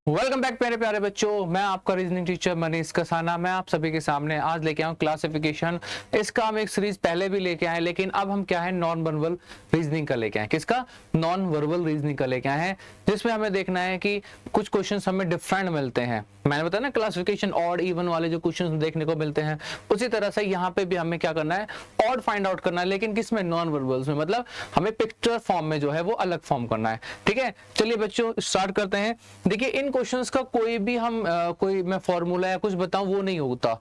Welcome back मेरे प्यारे बच्चों, मैं आपका रीजनिंग टीचर मनीष कसाना। मैं आप सभी के सामने आज लेके आऊँ क्लासिफिकेशन। इसका हम एक सीरीज पहले भी लेके आए, लेकिन अब हम क्या है नॉन वर्बल रीजनिंग का लेके आए। किसका? नॉन वर्बल रीजनिंग का लेके आए हैं, जिसमें हमें देखना है कि कुछ क्वेश्चंस हमें डिफरेंट मिलते हैं। मैंने बताया ना, क्लासिफिकेशन ऑड इवन वाले जो क्वेश्चन देखने को मिलते हैं, उसी तरह से यहाँ पे भी हमें क्या करना है, ऑड फाइंड आउट करना है, लेकिन किसमें? नॉन वर्बल्स में। मतलब हमें पिक्चर फॉर्म में जो है वो अलग फॉर्म करना है। ठीक है, चलिए बच्चों स्टार्ट करते हैं। देखिए, इन क्वेश्चंस का कोई भी कोई मैं फॉर्मूला या कुछ बताऊं वो नहीं होता।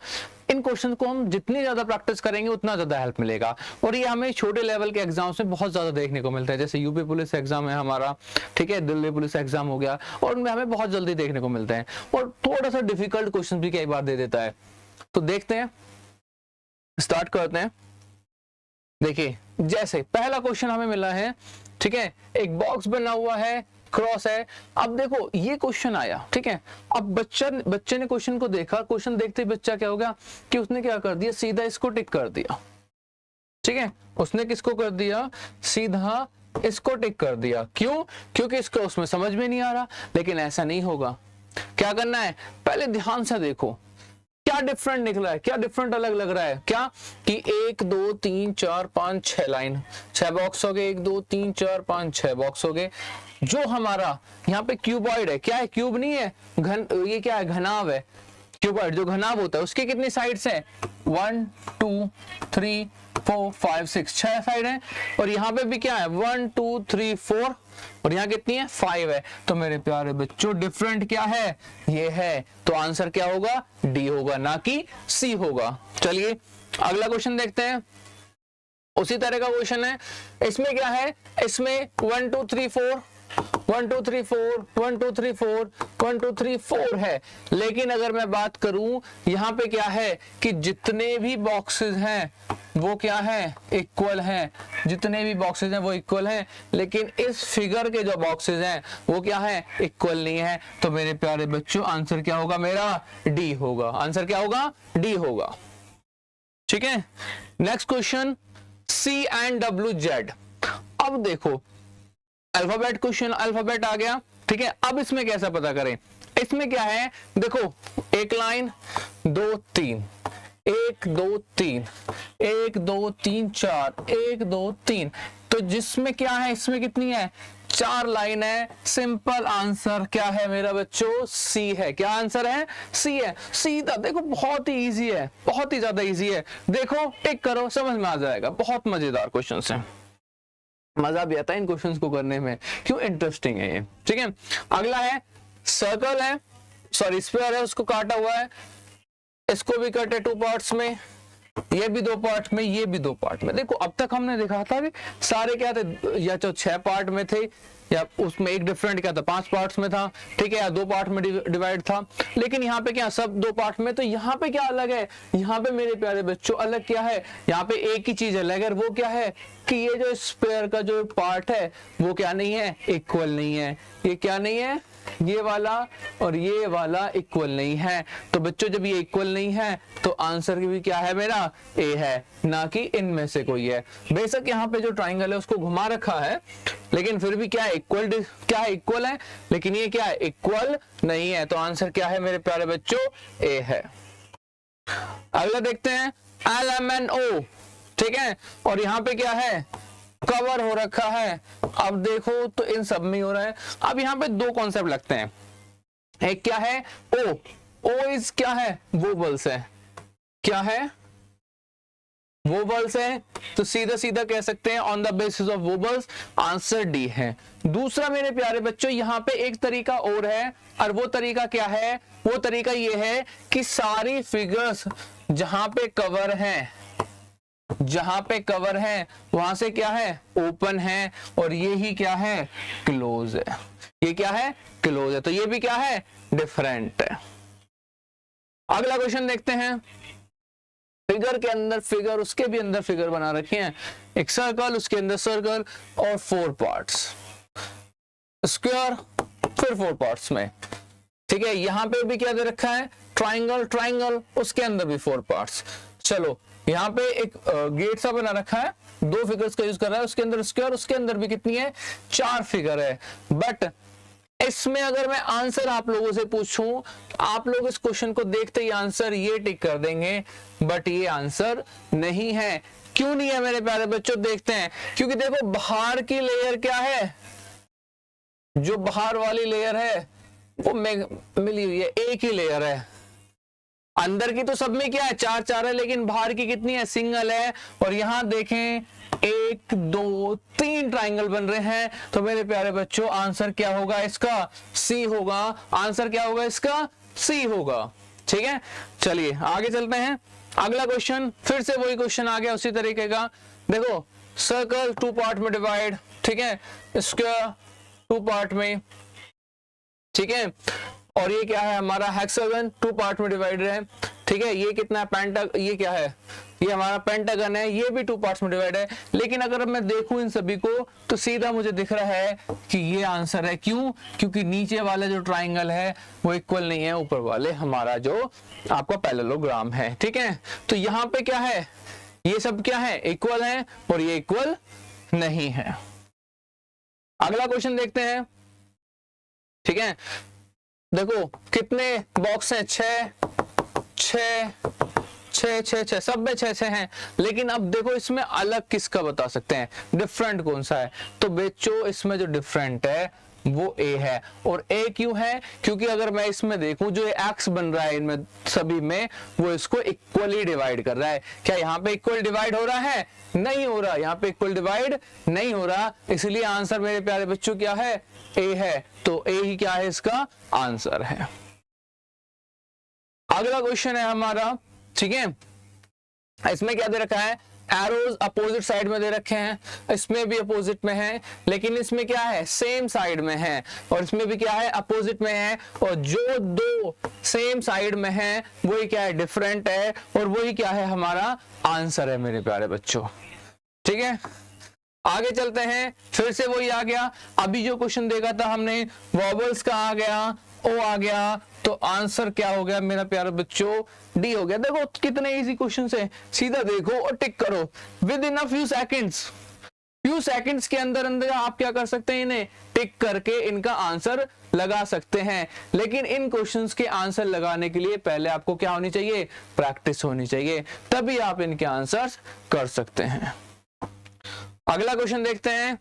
इन क्वेश्चन को हम जितनी ज्यादा प्रैक्टिस करेंगे उतना ज्यादा हेल्प मिलेगा, और ये हमें छोटे लेवल के एग्जाम्स में बहुत ज्यादा देखने को मिलता है। जैसे यूपी पुलिस एग्जाम है हमारा, ठीक है, दिल्ली पुलिस एग्जाम हो गया, और उनमें हमें बहुत जल्दी देखने को मिलते हैं, और थोड़ा सा डिफिकल्ट क्वेश्चन भी कई बार दे देता है। तो देखते हैं, स्टार्ट करते हैं। देखिए, जैसे पहला क्वेश्चन हमें मिला है, ठीक है, एक बॉक्स बना हुआ है, क्रॉस है। अब देखो ये क्वेश्चन आया, ठीक है। अब बच्चे ने क्वेश्चन को देखा, क्वेश्चन देखते ही बच्चा क्या हो गया कि उसने क्या कर दिया, सीधा इसको टिक कर दिया। ठीक है, उसने किसको कर दिया? सीधा इसको टिक कर दिया। क्यों? क्योंकि इसको उसमें समझ में नहीं आ रहा। लेकिन ऐसा नहीं होगा। क्या करना है, पहले ध्यान से देखो क्या डिफरेंट निकला है, क्या डिफरेंट अलग लग रहा है। क्या कि 1 2 3 4 5 6 लाइन, 6 बॉक्स हो गए, 1 2 3 4 5 6 बॉक्स हो गए। जो हमारा यहाँ पे क्यूबॉइड है, क्या है? क्यूब नहीं है, घन, ये क्या है? घनाव है। क्यूबॉइड जो घनाव होता है उसकी कितनी साइड्स हैं? 1 2 3 4 5 6, 6 साइड है। और यहाँ पे भी क्या है? 1 2 3 4, और यहाँ कितनी है? 5 है। तो मेरे प्यारे बच्चों डिफरेंट क्या है? ये है। तो आंसर क्या होगा? डी होगा, ना कि सी होगा। चलिए अगला क्वेश्चन देखते हैं। उसी तरह का क्वेश्चन है। इसमें क्या है? इसमें 1 2 3 4 1 2 3 4 1 2 3 4 1 2 3 4 है। लेकिन अगर मैं बात करूं, यहाँ पे क्या है कि जितने भी बॉक्सेस हैं वो क्या है? इक्वल हैं। जितने भी बॉक्सेस हैं वो इक्वल हैं, लेकिन इस फिगर के जो बॉक्सेस हैं वो क्या है? इक्वल नहीं है। तो मेरे प्यारे बच्चों आंसर क्या होगा? मेरा डी होगा। आंसर क्या होगा? डी होगा। ठीक है, next question, C and W Z. अब देखो अल्फाबेट क्वेश्चन, अल्फाबेट आ गया, ठीक है। अब इसमें कैसा पता करें? इसमें क्या है? देखो, एक लाइन 2 3, 1 2 3, 1 2 3 4, 1 2 3। तो जिसमें क्या है, इसमें कितनी है? 4 लाइन है। सिंपल आंसर क्या है मेरा बच्चों? सी है। क्या आंसर है? सी है। सीधा देखो, बहुत ही इजी है, बहुत ही ज्यादा इजी है। देखो टिक करो, समझ में आ जाएगा। बहुत मजेदार क्वेश्चन है, मजा भी आता है इन क्वेश्चंस को करने में। क्यों? इंटरेस्टिंग है ये। ठीक है, अगला है सर्कल है, सॉरी स्क्वायर है, उसको काटा हुआ है। इसको भी कटे 2 पार्ट्स में, ये भी 2 पार्ट में, ये भी 2 पार्ट में। देखो अब तक हमने देखा था कि सारे क्या थे, या तो 6 पार्ट में थे, या उसमें एक डिफरेंट क्या था, 5 पार्ट्स में था, ठीक है, या 2 पार्ट में डिवाइड था। लेकिन यहाँ पे क्या, सब 2 पार्ट में। तो यहाँ पे क्या अलग है? यहाँ पे मेरे प्यारे बच्चों अलग क्या है? यहाँ पे एक ही चीज अलग है, वो क्या है कि ये जो स्क्वायर का जो पार्ट है वो क्या नहीं है? इक्वल नहीं है। ये क्या नहीं है? ये वाला और ये वाला इक्वल नहीं है। तो बच्चों जब ये इक्वल नहीं है तो आंसर भी क्या है मेरा? ए है, ना कि इनमें से कोई है। बेशक यहाँ पे जो ट्राइंगल है उसको घुमा रखा है, लेकिन फिर भी क्या है? इक्वल, क्या है? इक्वल है। लेकिन ये क्या है? इक्वल नहीं है। तो आंसर क्या है मेरे प्यारे बच्चों? ए है। अगला देखते हैं, एल एम एन ओ, ठीक है। और यहाँ पे क्या है? कवर हो रखा है। अब देखो तो इन सब में हो रहा है। अब यहाँ पे 2 कॉन्सेप्ट लगते हैं। एक क्या है? ओ। ओ इज क्या है? वोवल्स है। क्या है? वोवल्स है। तो सीधा सीधा कह सकते हैं on the basis of vowels answer D है। दूसरा मेरे प्यारे बच्चों, यहाँ पे एक तरीका और है, और वो तरीका क्या है? वो तरीका ये है कि सारी फिगर्स जहां पे कवर हैं, जहां पे कवर है वहां से क्या है? ओपन है, और ये ही क्या है? क्लोज है। ये क्या है? क्लोज है। तो ये भी क्या है? डिफरेंट है। अगला क्वेश्चन देखते हैं। फिगर के अंदर फिगर, उसके भी अंदर फिगर बना रखे हैं। एक सर्कल, उसके अंदर सर्कल, और 4 पार्ट्स, स्क्वायर, फिर 4 पार्ट्स में, ठीक है। यहां पे भी क्या दे रखा है? ट्राइंगल, ट्राइंगल, उसके अंदर भी 4 पार्ट्स। चलो यहाँ पे एक गेट सा बना रखा है, 2 फिगर्स का यूज कर रहा है, उसके अंदर स्क्वायर, उसके अंदर भी कितनी है? 4 फिगर है। बट इसमें अगर मैं आंसर आप लोगों से पूछूं, आप लोग इस क्वेश्चन को देखते ही आंसर ये टिक कर देंगे, बट ये आंसर नहीं है। क्यों नहीं है मेरे प्यारे बच्चों? देखते हैं। क्योंकि देखो बाहर की लेयर क्या है, जो बाहर वाली लेयर है वो मिली हुई है, एक ही लेयर है। अंदर की तो सब में क्या है, चार चार है, लेकिन बाहर की कितनी है, सिंगल है। और यहां देखें 1 2 3 ट्राइंगल बन रहे हैं। तो मेरे प्यारे बच्चों आंसर क्या होगा इसका? सी होगा। आंसर क्या होगा इसका? सी होगा। ठीक है, चलिए आगे चलते हैं। अगला क्वेश्चन, फिर से वही क्वेश्चन आ गया उसी तरीके का। देखो सर्कल 2 पार्ट में डिवाइड, ठीक है, स्क्वायर 2 पार्ट में, ठीक है। और ये क्या है हमारा हेक्सागन 2 पार्ट में डिवाइडेड है, ठीक है। ये कितना है, पेंटागन, ये क्या है, ये हमारा पेंटागन है, ये भी 2 पार्ट्स में डिवाइड है। लेकिन अगर मैं देखूं इन सभी को तो सीधा मुझे दिख रहा है कि ये आंसर है। क्यों? क्योंकि नीचे वाला जो ट्राइंगल है वो इक्वल नहीं है ऊपर वाले हमारा जो आपका पैरेललोग्राम है, ठीक है। तो यहाँ पे क्या है, ये सब क्या है, इक्वल है, और ये इक्वल नहीं है। अगला क्वेश्चन देखते हैं, ठीक है। देखो कितने बॉक्स हैं, 6 6 6 6 6, सब में 6 6 हैं। लेकिन अब देखो इसमें अलग किसका बता सकते हैं, डिफरेंट कौन सा है? तो बच्चों इसमें जो डिफरेंट है वो ए है। और ए क्यों है? क्योंकि अगर मैं इसमें देखूं जो एक्स बन रहा है इनमें सभी में, वो इसको इक्वली डिवाइड कर रहा है। क्या यहाँ पे इक्वल डिवाइड हो रहा है? नहीं हो रहा, यहाँ पे इक्वल डिवाइड नहीं हो रहा। इसलिए आंसर मेरे प्यारे बच्चों क्या है, ए है। तो ए ही क्या है, इसका आंसर है। अगला क्वेश्चन है हमारा, ठीक है। इसमें क्या दे रखा है, एरोज अपोजिट साइड में दे रखे हैं, इसमें भी अपोजिट में है, लेकिन इसमें क्या है, सेम साइड में है। और इसमें भी क्या है, अपोजिट में है। और जो दो सेम साइड में है वही क्या है, डिफरेंट है। और वही क्या है, हमारा आंसर है मेरे प्यारे बच्चों, ठीक है। आगे चलते हैं, फिर से वही आ गया। अभी जो क्वेश्चन देखा था हमने, वॉबल्स का आ गया, ओ आ गया, तो आंसर क्या हो गया मेरा प्यारे बच्चों, डी हो गया। देखो कितने इजी क्वेश्चन है, सीधा देखो और टिक करो with in a few seconds के अंदर अंदर आप क्या कर सकते हैं, इन्हें टिक करके इनका आंसर लगा सकते हैं। लेकिन इन क्वेश्चंस के आंसर लगाने के लिए पहले आपको क्या होनी चाहिए, प्रैक्टिस होनी चाहिए, तभी आप इनके आंसर्स कर सकते हैं। अगला क्वेश्चन देखते हैं,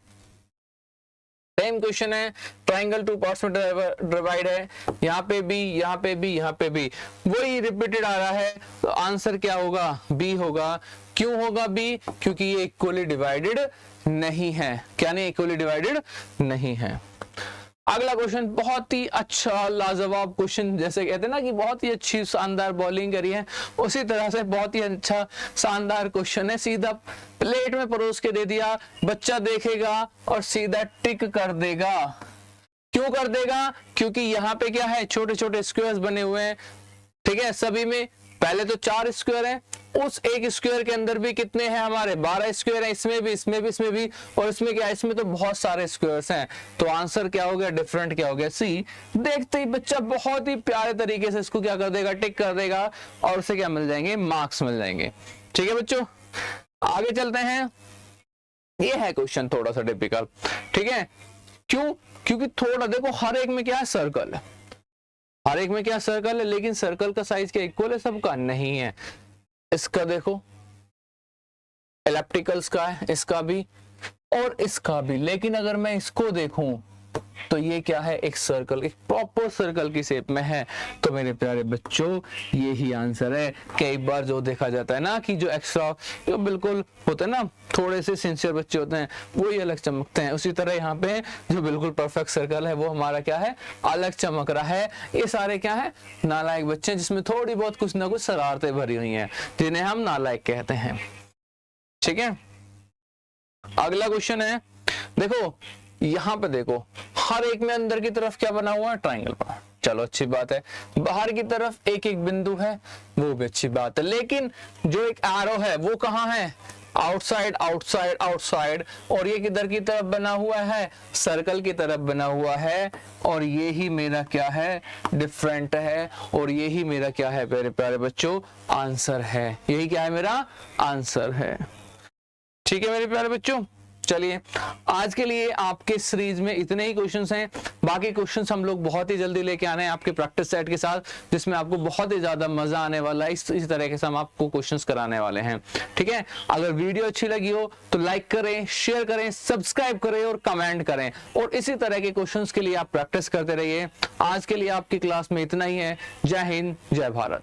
सेम क्वेश्चन है, ट्राइंगल 2 पार्ट्स में डिवाइड है, यहाँ पे भी, यहाँ पे भी, यहाँ पे भी वही रिपीटेड आ रहा है। तो आंसर क्या होगा, बी होगा। क्यों होगा बी? क्योंकि ये इक्वली डिवाइडेड नहीं है। क्या नहीं, इक्वली डिवाइडेड नहीं है। अगला क्वेश्चन बहुत ही अच्छा लाजवाब क्वेश्चन, जैसे कहते हैं ना कि बहुत ही अच्छी शानदार बॉलिंग करी है, उसी तरह से बहुत ही अच्छा शानदार क्वेश्चन है। सीधा प्लेट में परोस के दे दिया, बच्चा देखेगा और सीधा टिक कर देगा। क्यों कर देगा? क्योंकि यहाँ पे क्या है, छोटे छोटे स्क्वायर्स बने हुए हैं, ठीक है। सभी में पहले तो 4 स्क्वायर हैं, उस एक स्क्वायर के अंदर भी कितने हैं हमारे, 12 स्क्वायर हैं। इसमें भी, इसमें भी, इसमें भी, और इसमें क्या है, इसमें तो बहुत सारे स्क्वायर्स हैं। तो आंसर क्या हो गया, डिफरेंट क्या हो गया, सी। देखते ही बच्चा बहुत ही प्यारे तरीके से इसको क्या कर देगा, टिक कर देगा, और उसे क्या मिल जाएंगे, मार्क्स मिल जाएंगे। ठीक है बच्चों, आगे चलते हैं। ये है क्वेश्चन थोड़ा सा टिपिकल, ठीक है। क्यों? क्योंकि थोड़ा देखो हर एक में क्या है, सर्कल है, हर एक में क्या सर्कल है, लेकिन सर्कल का साइज क्या इक्वल है, सबका नहीं है। इसका देखो एलिप्टिकल्स का है, इसका भी और इसका भी। लेकिन अगर मैं इसको देखूं तो ये क्या है, एक सर्कल, एक प्रॉपर सर्कल की शेप में है। तो मेरे प्यारे बच्चों ये ही आंसर है। कई बार जो देखा जाता है ना कि जो एक्स्ट्रा, जो बिल्कुल होता है ना, थोड़े से सिंसियर बच्चे होते हैं वो ही अलग चमकते हैं, उसी तरह यहाँ पे जो बिल्कुल परफेक्ट सर्कल है वो हमारा क्या है, अलग चमक रहा है। ये सारे क्या है, नालायक बच्चे, जिसमें थोड़ी बहुत कुछ ना कुछ शरारतें भरी हुई हैं, जिन्हें हम नालायक कहते हैं। ठीक है, अगला क्वेश्चन है, देखो यहाँ पे देखो हर एक में अंदर की तरफ क्या बना हुआ है, ट्राइंगल बना। चलो अच्छी बात है। बाहर की तरफ एक एक बिंदु है, वो भी अच्छी बात है। लेकिन जो एक एरो है वो कहाँ है, आउटसाइड आउटसाइड आउटसाइड। और ये किधर की तरफ बना हुआ है, सर्कल की तरफ बना हुआ है। और ये ही मेरा क्या है, डिफरेंट है। और ये ही मेरा क्या है मेरे प्यारे बच्चों, आंसर है। यही क्या है, मेरा आंसर है। ठीक है मेरे प्यारे बच्चों, चलिए आज के लिए आपके सीरीज में इतने ही क्वेश्चंस हैं। बाकी क्वेश्चंस हम लोग बहुत ही जल्दी लेके आने हैं आपके प्रैक्टिस सेट के साथ, जिसमें आपको बहुत ही ज्यादा मजा आने वाला है। इस तरह के हम आपको क्वेश्चंस कराने वाले हैं। ठीक है, अगर वीडियो अच्छी लगी हो तो लाइक करें, शेयर करें, सब्सक्राइब करें और कमेंट करें, और इसी तरह के क्वेश्चंस के लिए आप प्रैक्टिस करते रहिए। आज के लिए आपकी क्लास में इतना ही है। जय हिंद, जय भारत।